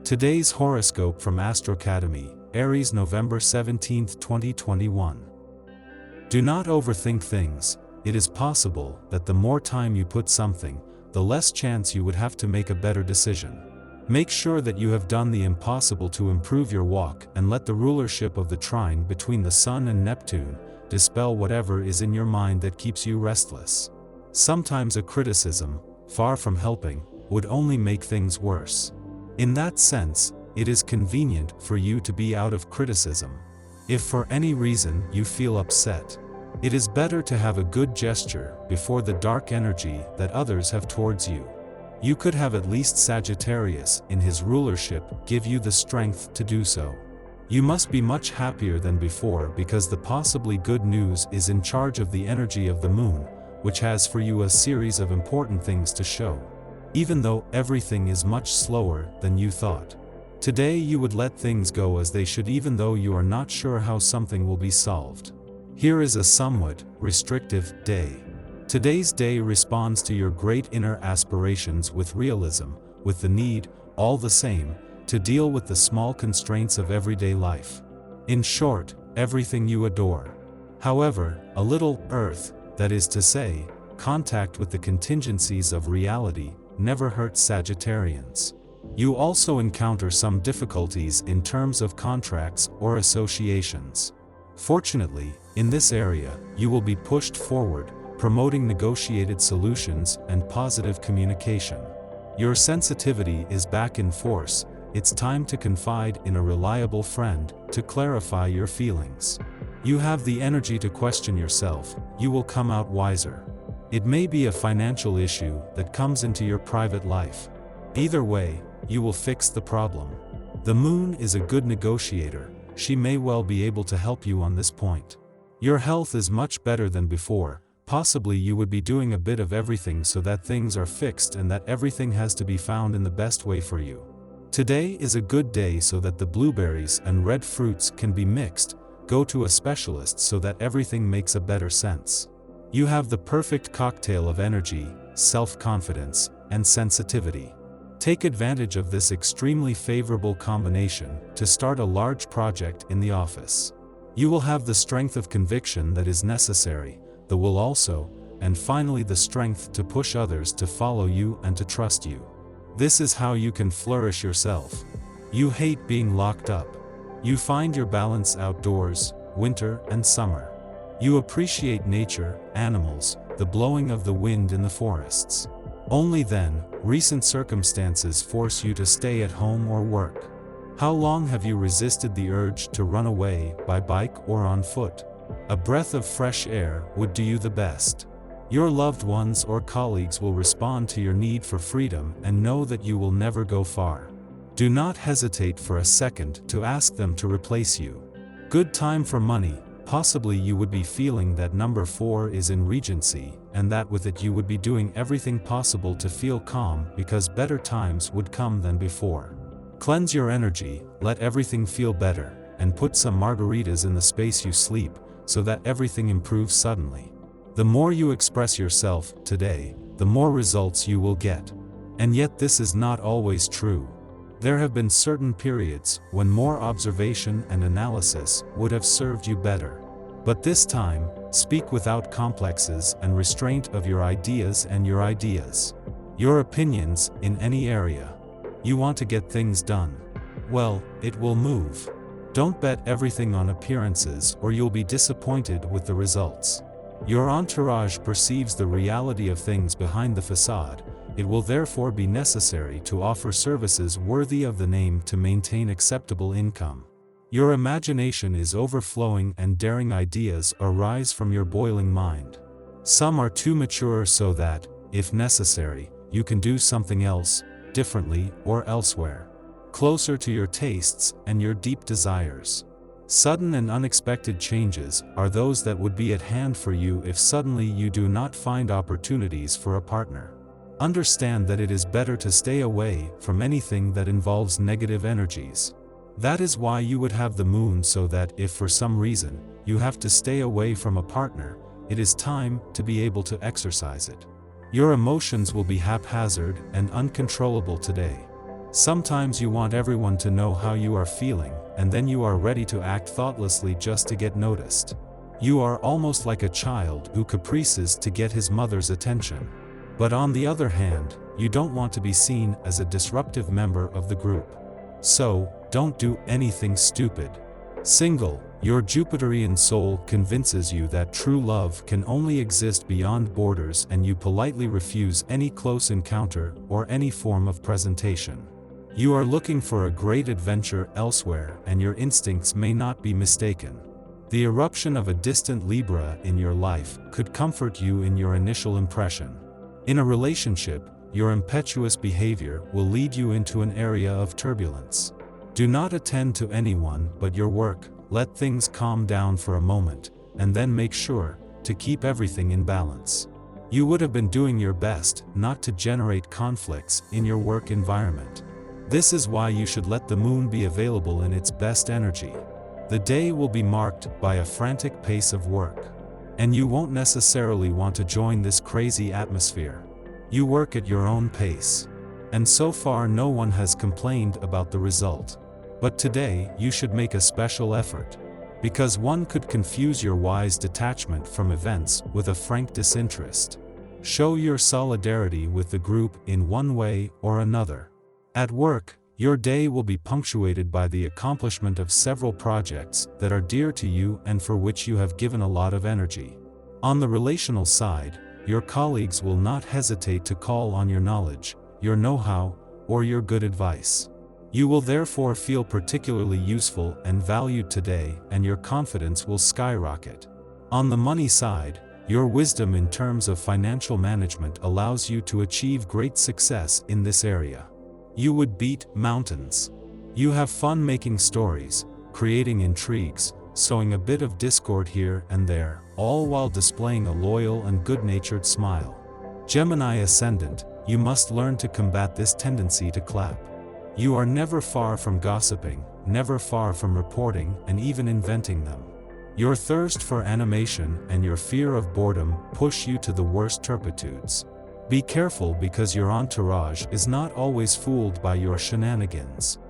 Today's horoscope from Astrocademy, Aries November 17, 2021. Do not overthink things. It is possible that the more time you put something, the less chance you would have to make a better decision. Make sure that you have done the impossible to improve your walk and let the rulership of the trine between the Sun and Neptune dispel whatever is in your mind that keeps you restless. Sometimes a criticism, far from helping, would only make things worse. In that sense, it is convenient for you to be out of criticism. If for any reason you feel upset, it is better to have a good gesture before the dark energy that others have towards you. You could have at least Sagittarius in his rulership give you the strength to do so. You must be much happier than before because the possibly good news is in charge of the energy of the moon, which has for you a series of important things to show. Even though everything is much slower than you thought. Today you would let things go as they should even though you are not sure how something will be solved. Here is a somewhat restrictive day. Today's day responds to your great inner aspirations with realism, with the need, all the same, to deal with the small constraints of everyday life. In short, everything you adore. However, a little earth, that is to say, contact with the contingencies of reality, never hurts Sagittarians. You also encounter some difficulties in terms of contracts or associations. Fortunately, in this area, you will be pushed forward, promoting negotiated solutions and positive communication. Your sensitivity is back in force. It's time to confide in a reliable friend to clarify your feelings. You have the energy to question yourself. You will come out wiser. It may be a financial issue that comes into your private life. Either way, you will fix the problem. The moon is a good negotiator. She may well be able to help you on this point. Your health is much better than before. Possibly you would be doing a bit of everything so that things are fixed and that everything has to be found in the best way for you. Today is a good day so that the blueberries and red fruits can be mixed. Go to a specialist so that everything makes a better sense. You have the perfect cocktail of energy, self-confidence, and sensitivity. Take advantage of this extremely favorable combination to start a large project in the office. You will have the strength of conviction that is necessary, the will also, and finally the strength to push others to follow you and to trust you. This is how you can flourish yourself. You hate being locked up. You find your balance outdoors, winter and summer. You appreciate nature, animals, the blowing of the wind in the forests. Only then, recent circumstances force you to stay at home or work. How long have you resisted the urge to run away by bike or on foot? A breath of fresh air would do you the best. Your loved ones or colleagues will respond to your need for freedom and know that you will never go far. Do not hesitate for a second to ask them to replace you. Good time for money. Possibly you would be feeling that number 4 is in regency, and that with it you would be doing everything possible to feel calm because better times would come than before. Cleanse your energy, let everything feel better, and put some margaritas in the space you sleep, so that everything improves suddenly. The more you express yourself today, the more results you will get. And yet this is not always true. There have been certain periods when more observation and analysis would have served you better. But this time, speak without complexes and restraint of your ideas and your ideas. Your opinions in any area. You want to get things done. Well, it will move. Don't bet everything on appearances or you'll be disappointed with the results. Your entourage perceives the reality of things behind the facade. It will therefore be necessary to offer services worthy of the name to maintain acceptable income. Your imagination is overflowing and daring ideas arise from your boiling mind. Some are too mature so that, if necessary, you can do something else, differently or elsewhere. Closer to your tastes and your deep desires. Sudden and unexpected changes are those that would be at hand for you if suddenly you do not find opportunities for a partner. Understand that it is better to stay away from anything that involves negative energies. That is why you would have the moon so that if for some reason you have to stay away from a partner, it is time to be able to exercise it. Your emotions will be haphazard and uncontrollable today. Sometimes you want everyone to know how you are feeling, and then you are ready to act thoughtlessly just to get noticed. You are almost like a child who caprices to get his mother's attention. But on the other hand, you don't want to be seen as a disruptive member of the group. So, don't do anything stupid. Single, your Jupiterian soul convinces you that true love can only exist beyond borders, and you politely refuse any close encounter or any form of presentation. You are looking for a great adventure elsewhere, and your instincts may not be mistaken. The eruption of a distant Libra in your life could comfort you in your initial impression. In a relationship, your impetuous behavior will lead you into an area of turbulence. Do not attend to anyone but your work. Let things calm down for a moment, and then make sure to keep everything in balance. You would have been doing your best not to generate conflicts in your work environment. This is why you should let the moon be available in its best energy. The day will be marked by a frantic pace of work. And you won't necessarily want to join this crazy atmosphere. You work at your own pace. And so far no one has complained about the result. But today you should make a special effort. Because one could confuse your wise detachment from events with a frank disinterest. Show your solidarity with the group in one way or another. At work, your day will be punctuated by the accomplishment of several projects that are dear to you and for which you have given a lot of energy. On the relational side, your colleagues will not hesitate to call on your knowledge, your know-how, or your good advice. You will therefore feel particularly useful and valued today, and your confidence will skyrocket. On the money side, your wisdom in terms of financial management allows you to achieve great success in this area. You would beat mountains. You have fun making stories, creating intrigues, sowing a bit of discord here and there, all while displaying a loyal and good-natured smile. Gemini ascendant, you must learn to combat this tendency to clap. You are never far from gossiping, never far from reporting and even inventing them. Your thirst for animation and your fear of boredom push you to the worst turpitudes. Be careful, because your entourage is not always fooled by your shenanigans.